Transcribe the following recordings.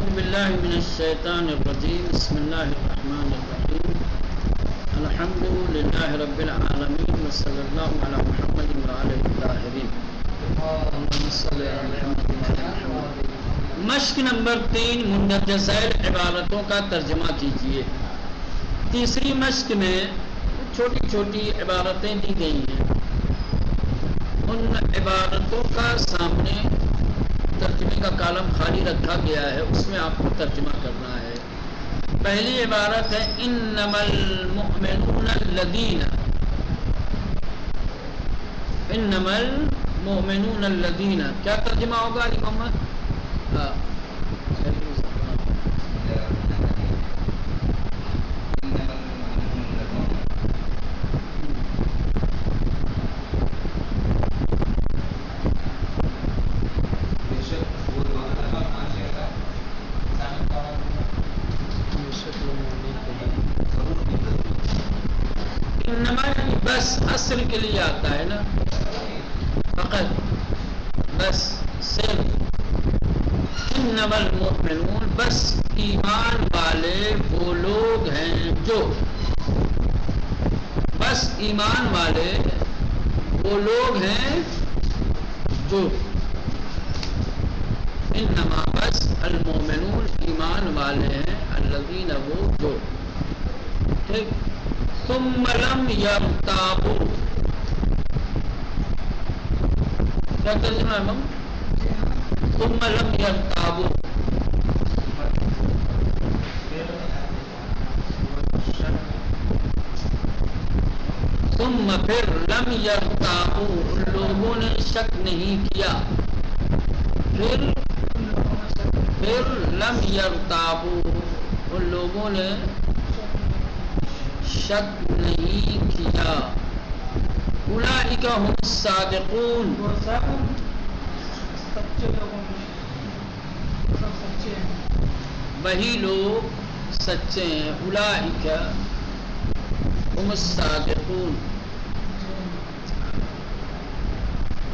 اعوذ باللہ من الشیطان الرجیم بسم اللہ الرحمن الرحیم الحمد للہ رب العالمین وصلی اللہ علی محمد وعلی الطاہرین. مشق نمبر 3 مندرجہ ذیل عبارتوں کا ترجمہ کیجیے. تیسری مشق میں چھوٹی چھوٹی عبارتیں دی گئی ہیں، ان عبارتوں کا سامنے ترجمے کا کالم خالی رکھا گیا ہے، اس میں آپ کو ترجمہ کرنا ہے. پہلی عبارت ہے انما المؤمنون الذین، انما المؤمنون الذین، کیا ترجمہ ہوگا علی محمد؟ بس اصل کے لیے آتا ہے نا، فقط بس صرف انما المؤمنون، بس ایمان والے وہ لوگ ہیں جو، بس ایمان والے وہ لوگ ہیں جو، انما بس المؤمنون ایمان والے ہیں، الذین وہ جو، ٹھیک. ثم لم یرتابوا، کیا ترجمہ ہے مم؟ ثم لم یرتابوا، ثم پھر لم یرتابوا، ان لوگوں نے شک نہیں کیا، پھر لم یرتابوا، ان لوگوں نے شک نہیں کیا. اولئک هم الصادقون، وہی لوگ سچے ہیں. اولئک هم الصادقون،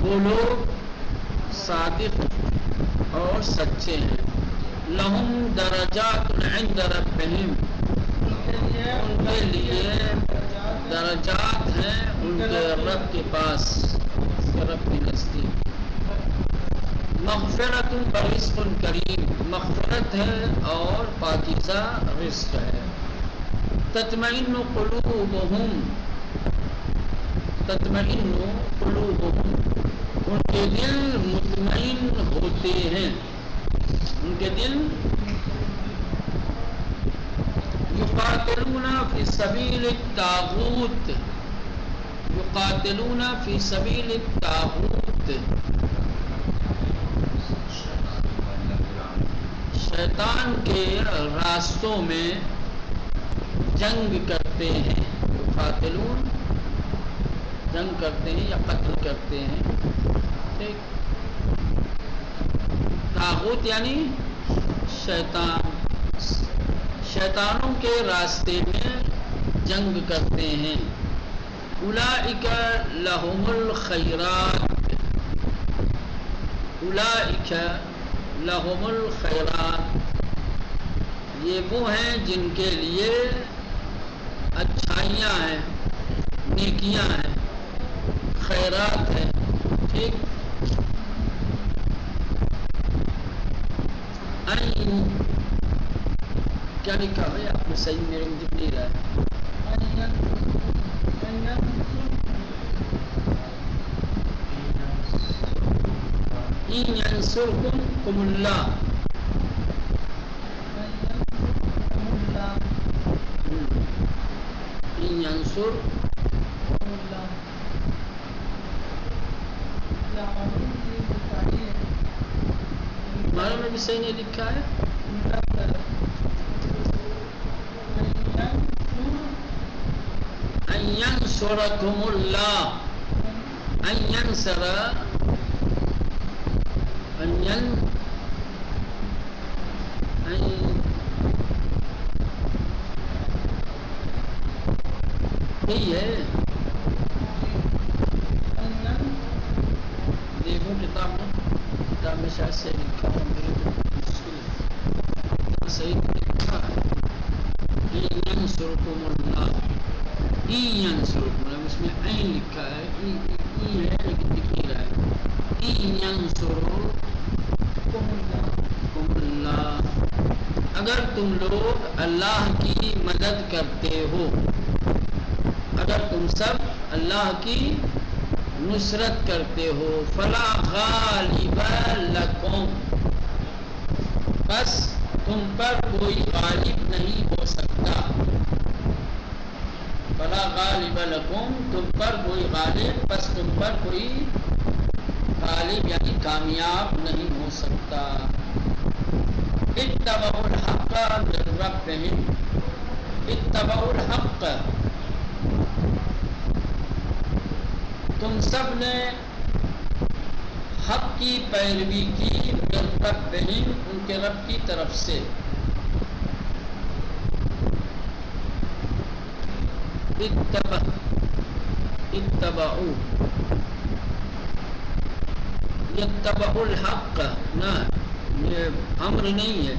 وہ لوگ صادق اور سچے ہیں. لہم درجات عند ربہم، ان کے لیے درجات ہیں ان کے رب کے پاس، رب کے نزدیک. مغفرت برزق کریم، مغفرت ہے اور پاکیزہ رزق ہے. تطمئن قلوبہم، تطمئن قلوبہم، ان کے دل مطمئن ہوتے ہیں، ان کے دل. یقاتلون فی سبیل الطاغوت، یقاتلون فی سبیل الطاغوت، شیطان کے راستوں میں جنگ کرتے ہیں. یقاتلون جنگ کرتے ہیں یا قتل کرتے ہیں، ٹھیک. طاغوت یعنی شیطان، شیطانوں کے راستے میں جنگ کرتے ہیں. اولئک لہم الخیرات، اولئک لہم الخیرات، یہ وہ ہیں جن کے لیے اچھائیاں ہیں، نیکیاں ہیں، خیرات ہیں، ٹھیک. کیا لکھا ہے آپ نے؟ صحیح میرے میں دکھ نہیں رہا ہے. ان ینصرکم قم اللہ، ان ینصر ہمارے میں بھی صحیح نہیں لکھا ہے. ان ینصرکم اللہ، ان ینصر، یہی ہے. دیکھو کتاب میں شاید سے لکھا ہوا، میرے کو مشکل ہے. صحیح لکھا ہے ینصرکم اللہ، ینصرکم، اس میں عین لکھا ہے، ای ہے لیکن دکھ نہیں رہا ہے، ینصرکم اللہ، اگر تم لوگ اللہ کی مدد کرتے ہو، اگر تم سب اللہ کی نصرت کرتے ہو، فلا غالب لکم، بس تم پر کوئی غالب نہیں ہو سکتا، فلا غالب لکم، تم پر کوئی غالب، بس تم پر کوئی غالب یعنی کامیاب نہیں ہو سکتا۔ اتبعوا الحق من ربهم، اتبعوا الحق، تم سب نے حق کی پیروی کی، من ربهم، ان کے رب کی طرف سے، اتبعوا، یتبعوا الحق، نہ یہ امر نہیں ہے،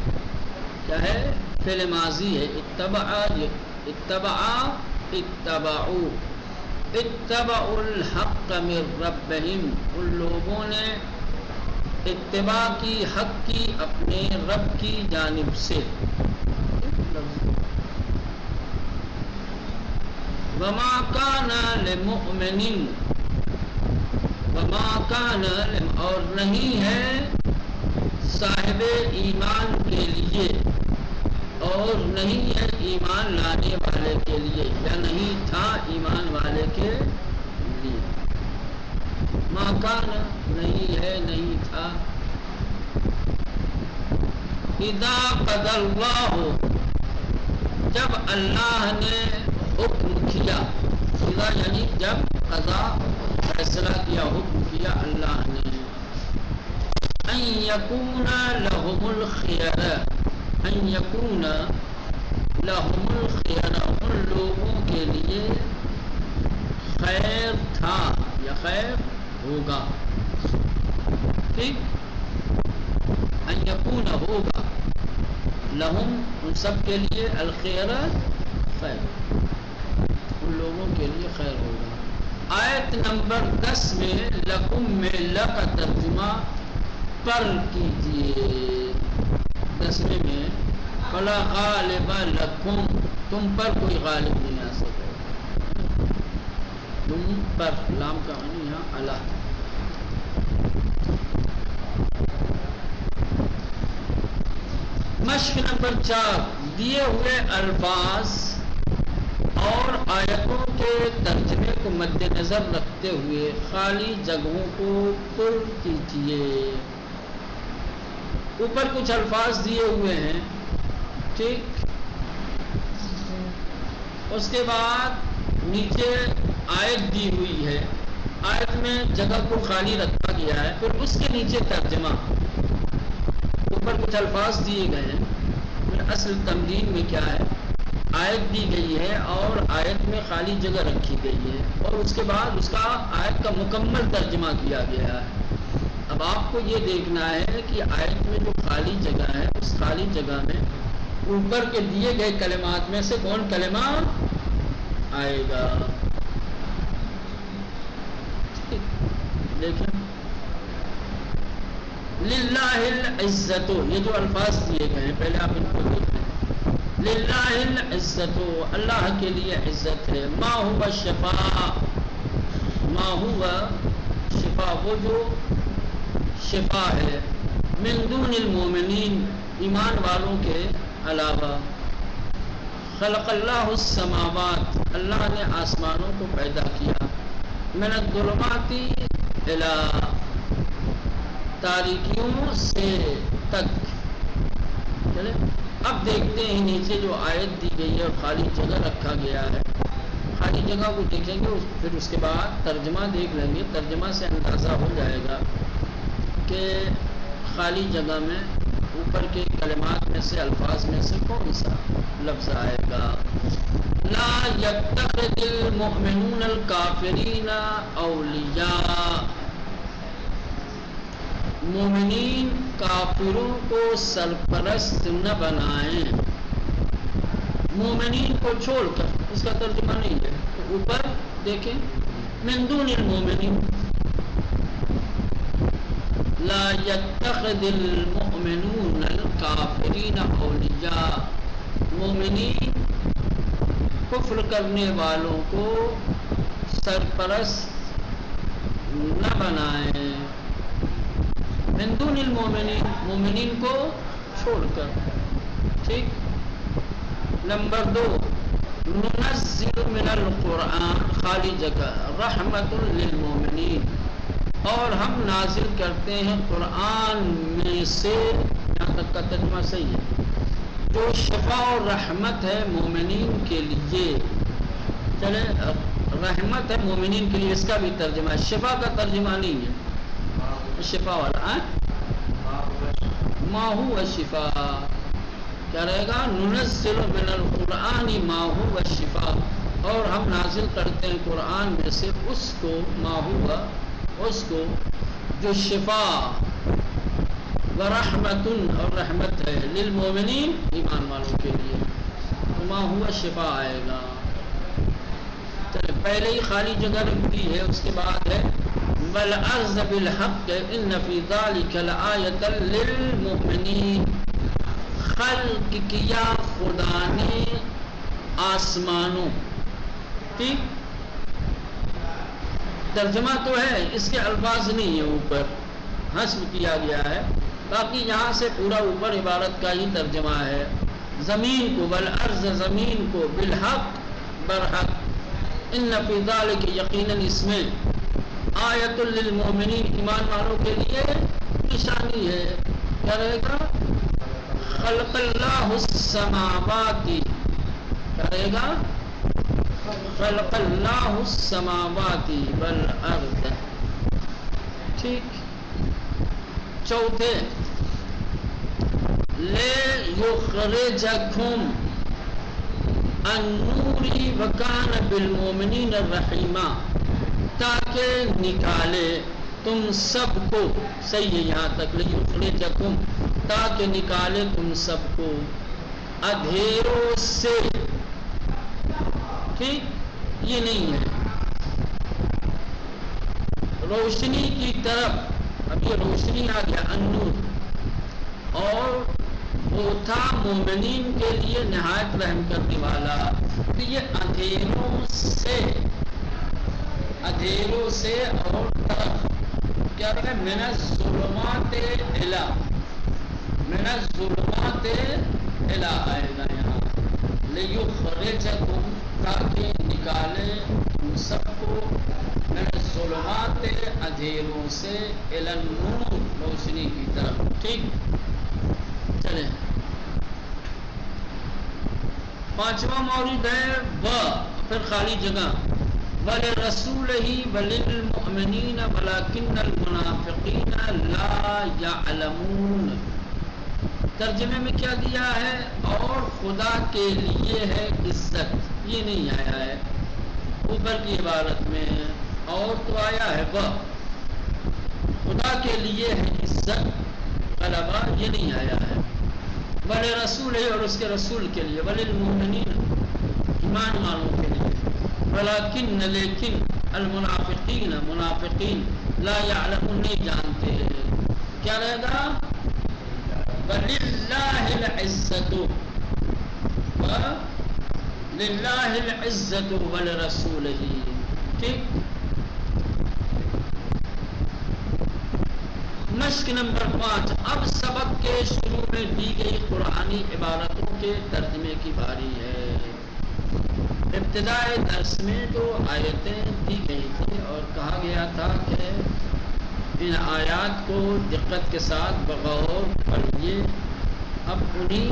کیا ہے؟ فعل ماضی ہے، اتبعوا، اتبعوا الحق من ربهم، ان لوگوں نے اتباع کی حق کی اپنے رب کی جانب سے، وما کان لمؤمن، وما کان، اور نہیں ہے صاحب ایمان کے لیے، اور نہیں ہے ایمان لانے والے کے لیے، یا نہیں تھا ایمان والے کے لیے، ما کان، نہیں ہے، نہیں تھا، اذا قضى اللہ، جب اللہ نے حکم کیا، اذا یعنی جب، قضا فیصلہ کیا، حکم کیا اللہ نے، ان یکون لہم الخیرہ، ان یکون لہم الخیرہ، ان لوگوں کے لیے خیر تھا یا خیر ہوگا، ٹھیک، ان یکون ہوگا، لہم ان سب کے لیے، الخیرہ خیر، ان لوگوں کے لیے خیر ہوگا۔ آیت نمبر 10 میں لکم میں ل کا ترجمہ پر کیجئے، 10ویں میں فلا غالب لکم، تم پر کوئی غالب نہیں آ سکے، تم پر، لام کا معنی یہاں اللہ۔ مشق نمبر 4، دیے ہوئے الفاظ اور آیتوں کے ترجمے کو مد نظر رکھتے ہوئے خالی جگہوں کو پر کیجیے۔ اوپر کچھ الفاظ دیے ہوئے ہیں، ٹھیک، اس کے بعد نیچے آیت دی ہوئی ہے، آیت میں جگہ کو خالی رکھا گیا ہے، پھر اس کے نیچے ترجمہ، اوپر کچھ الفاظ دیے گئے ہیں، پھر اصل تمرین میں کیا ہے، آیت دی گئی ہے اور آیت میں خالی جگہ رکھی گئی ہے، اور اس کے بعد اس کا آیت کا مکمل ترجمہ کیا گیا ہے۔ اب آپ کو یہ دیکھنا ہے کہ آیت میں جو خالی جگہ ہے، اس خالی جگہ میں اوپر کے دیے گئے کلمات میں سے کون کلمہ آئے گا، دیکھیں، للہ العزت، یہ جو الفاظ دیے گئے ہیں پہلے آپ ان کو دیکھیں، للہ العزت، اللہ کے لیے عزت ہے، ما ہوا شفاء، ما ہوا شفاء، وہ جو شفا ہے، من دون المومنین، ایمان والوں کے علاوہ، خلق اللہ السماوات، اللہ نے آسمانوں کو پیدا کیا، من الظلمات الی، تاریکیوں سے تک، چلے اب دیکھتے ہیں نیچے جو آیت دی گئی ہے اور خالی جگہ رکھا گیا ہے، خالی جگہ کو دیکھیں گے، پھر اس کے بعد ترجمہ دیکھ لیں گے، ترجمہ سے اندازہ ہو جائے گا کہ خالی جگہ میں اوپر کے کلمات میں سے، الفاظ میں سے کون سا لفظ آئے گا۔ لا یتخذ المؤمنون الکافرین اولیاء، مومنین کافروں کو سرپرست نہ بنائیں مومنین کو چھوڑ کر. اس کا ترجمہ نہیں ہے. اوپر دیکھیں من دون المومنین لا يتخذ المؤمنون الکافرین اولیاء. مومنین کفر کرنے والوں کو سرپرست نہ بنائیں من دون المومنین مومنین کو چھوڑ کر. ٹھیک. نمبر 2 ننزل من القرآن خالی جگہ رحمت للمومنین اور ہم نازل کرتے ہیں قرآن میں سے یہاں تک کا ترجمہ صحیح ہے جو شفا اور رحمت ہے مومنین کے لیے. چلے رحمت ہے مومنین کے لیے اس کا بھی ترجمہ ہے. شفا کا ترجمہ نہیں ہے شفا والا ما هو شفا کیا رہے گا ننزل من القرآن ما هو شفا اور ہم نازل کرتے ہیں قرآن میں سے اس کو ما ہوا اس کو جو شفا ورحمت اور رحمت ہے للمومنین ایمان والوں کے لیے. ما ہوا شفا آئے گا. پہلے ہی خالی جگہ رکھ دی ہے. اس کے بعد ہے والارض بالحق ان فی ذلک لآیۃ للمؤمنین. خلق کیا خدا نے آسمانوں. ٹھیک. ترجمہ تو ہے اس کے الفاظ نہیں ہے اوپر حذف کیا گیا ہے. باقی یہاں سے پورا اوپر عبارت کا ہی ترجمہ ہے. زمین کو والارض زمین کو بالحق برحق ان فی ذلک یقیناً اس میں آیت للمؤمنین ایمان والوں کے لیے نشانی ہے. کیا رہے گا خلق اللہ السماوات کیا رہے گا خلق اللہ السماوات والارض. ٹھیک. چوتھے لِيُخْرِجَكُمْ النُّورِ وَكَانَ بِالْمُؤْمِنِينَ الرَّحِيمًا تاکہ نکالے تم سب کو. صحیح ہے یہاں تک لِيُخْرِجَكُمْ تاکہ نکالے تم سب کو اندھیروں سے. ٹھیک. یہ نہیں ہے روشنی کی طرف. اب یہ روشنی آ گیا النور اور وہ تھا مومنین کے لیے نہایت رحم کرنے والا. تو یہ اندھیروں سے اور طرف کیا رہا ہے من الظلمات الی آئے گا یہاں لیخرجکم تاکہ نکالے تم سب کو من الظلمات اندھیروں سے الی النور روشنی کی طرف. ٹھیک. چلیں پانچواں مورد ہے و پھر خالی جگہ وَلِرَسُولِهِ وَلِلْمُؤْمِنِينَ وَلَكِنَّ الْمُنَافِقِينَ لَا يَعْلَمُونَ. ترجمے میں کیا دیا ہے اور خدا کے لیے ہے عزت. یہ نہیں آیا ہے اوپر کی عبارت میں. اور تو آیا ہے وہ خدا کے لیے ہے عزت غلبہ. یہ نہیں آیا ہے وَلِرَسُولِهِ اور اس کے رسول کے لیے وَلِلْمُؤْمِنِينَ ایمان والوں کے لیے ولیکن لیکن المنافقین منافقین لا یعلمون نہیں جانتے. کیا رہے گا وَلِلَّهِ الْعِزَّةُ لِلَّهِ الْعِزَّةُ وَلِرَسُولِهِ. ٹھیک. مشق نمبر 5. اب سبق کے شروع میں دی گئی قرآنی عبارتوں کے ترجمے کی باری ہے. ابتدائے درس میں جو آیتیں دی گئی تھی اور کہا گیا تھا کہ ان آیات کو دقت کے ساتھ بغور پڑھیے. اب انہی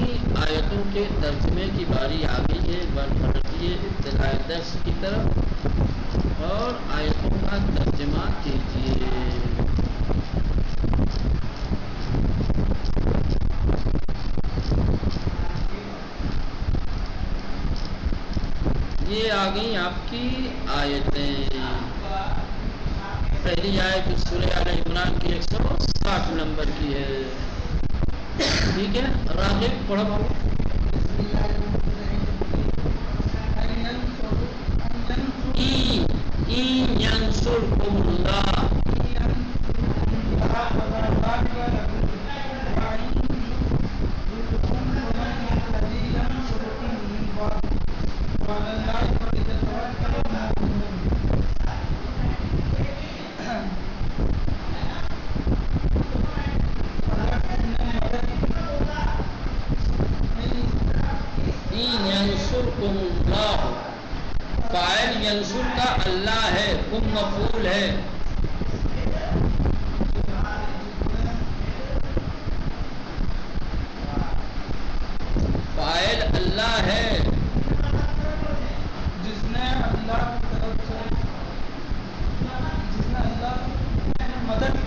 آیتوں کے ترجمے کی باری آ گئی ہے. ایک بار پلٹیے ابتدائے درس کی طرف اور آیتوں کا ترجمہ کیجیے. یہ آ گئی آپ کی آیتیں. پہلی آیت سورہ آل عمران کی 160 نمبر کی ہے. ٹھیک ہے راغب پڑھا بابا این ینصرکم اللہ ینصرکم اللہ فاعل ینصر کا اللہ ہے کم مفعول ہے فاعل اللہ ہے جس نے اللہ کی طرف سے مدد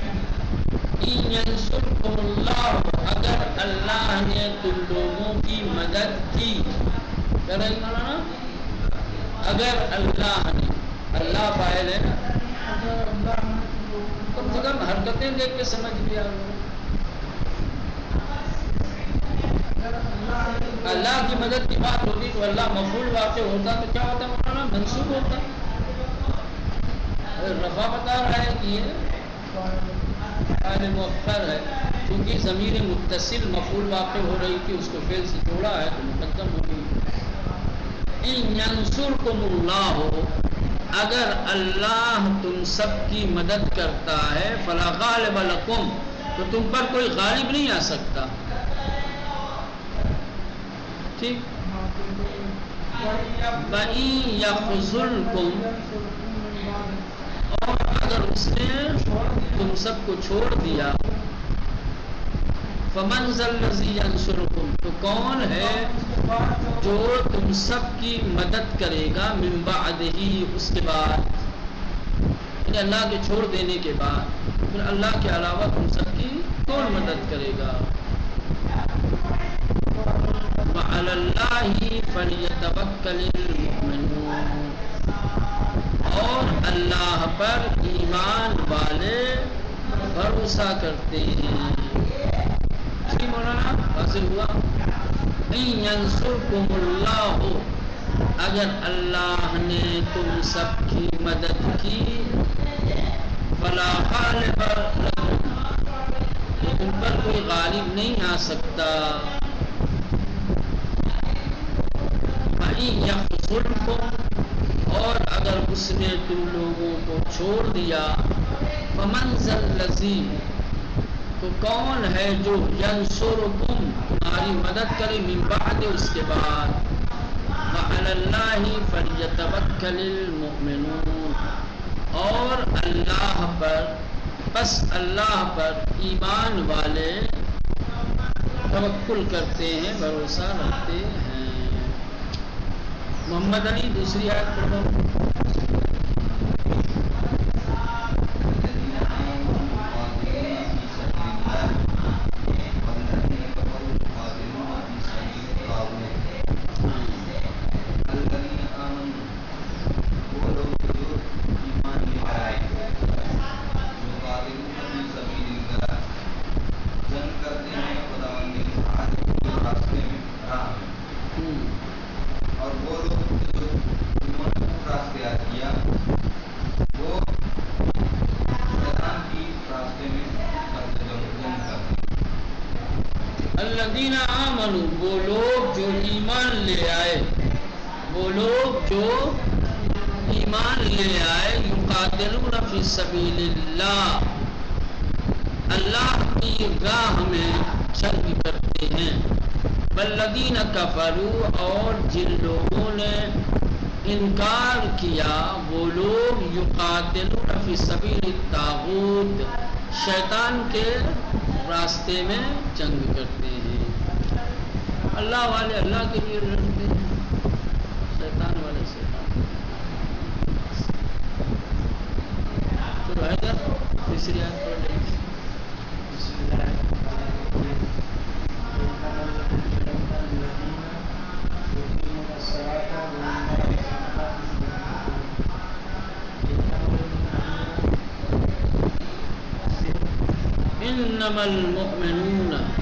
کی ان ینصرکم اللہ اگر اللہ نے تم لوگوں کی مدد کی کیا رہی مولانا اگر اللہ نے اللہ فاعل ہے اگر اللہ نے کم سے کم حرکتیں دیکھ کے سمجھ لیا اللہ کی مدد کی بات ہوتی تو اللہ مفعول واقع ہوتا تو کیا ہوتا مولانا منصوب ہوتا رفع بتا رہا ہے کہ یہ فاعل مؤخر ہے کیونکہ ضمیر متصل مفعول واقع ہو رہی تھی اس کو فعل سے جوڑا ہے تو مقدم ہو گئی ان ینصرکم اللہ اگر اللہ تم سب کی مدد کرتا ہے فلا غالب لکم تو تم پر کوئی غالب نہیں آ سکتا ٹھیک وَإِن يَخْذُلْكُمْ اور اگر اس نے تم سب کو چھوڑ دیا فَمَنْ ذَا الَّذِي يَنْصُرُكُمْ تو کون ہے جو تم سب کی مدد کرے گا من بعدہ اس کے بعد یعنی اللہ کے چھوڑ دینے کے بعد پھر اللہ کے علاوہ تم سب کی کون مدد کرے گا وَعَلَى اللَّهِ فَلْيَتَوَكَّلِ الْمُؤْمِنُونَ اور اللہ پر ایمان والے بھروسہ کرتے ہیں جی مولانا حاصل ہوا ان ینصرکم اللہ اگر اللہ نے تم سب کی مدد کی فلا غالب لکم تو تم پر کوئی غالب نہیں آ سکتا وَإِن يَخْذُلْكُمْ اور اگر اس نے تم لوگوں کو چھوڑ دیا فَمَنْ ذَا الَّذِي تو کون ہے جو ینصرکم تمہاری مدد کرے من بعد اس کے بعد وَعَلَى اللَّهِ فَلْيَتَوَكَّلِ الْمُؤْمِنُونَ اور اللہ پر بس اللہ پر ایمان والے توکل کرتے ہیں بھروسہ رکھتے ہیں محمد علی دوسری آیت پڑھو الذین آمنوا وہ لوگ جو ایمان لے آئے وہ لوگ جو ایمان لے آئے یقاتلون فی سبیل اللہ اللہ کی راہ میں جنگ کرتے ہیں والذین کفروا اور جن لوگوں نے انکار کیا وہ لوگ یقاتلون فی سبیل الطاغوت شیطان کے راستے میں جنگ کرتے ہیں اللہ والے اللہ کے لیے لڑتے ہیں شیطان والے شیطان تو حیدر تیسری آیت پڑھ لیں انما المؤمنون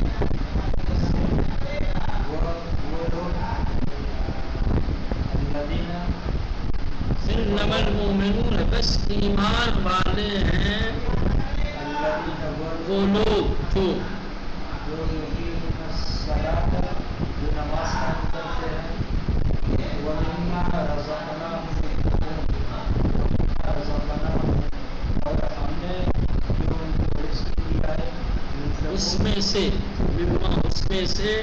المؤمنون بس ایمان والے ہیں وہ لوگ جو يقيمون الصلاة جو نماز قائم کرتے ہیں ومما رزقناهم اور ہم نے جو ان کو رزق دیا ہے اس میں سے مما اس میں سے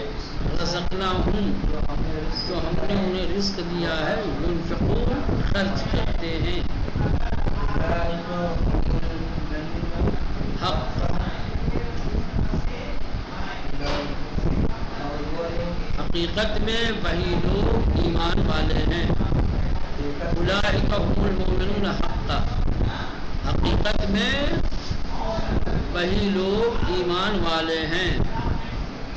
رزقناہم جو ہم نے انہیں رزق دیا ہے ينفقون خرچ کرتے ہیں حق حقیقت میں وہی لوگ ایمان والے ہیں اولئک هم المؤمنون حقا حقیقت میں وہی لوگ ایمان والے ہیں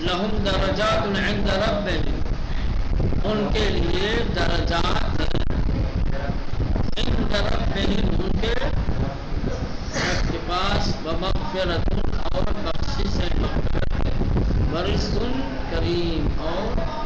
لہم درجات عند ربهم ان کے لیے درجات عند ربهم ان کے رب کے پاس ومغفرت اور بخشش ہے مغفرت ورزق کریم اور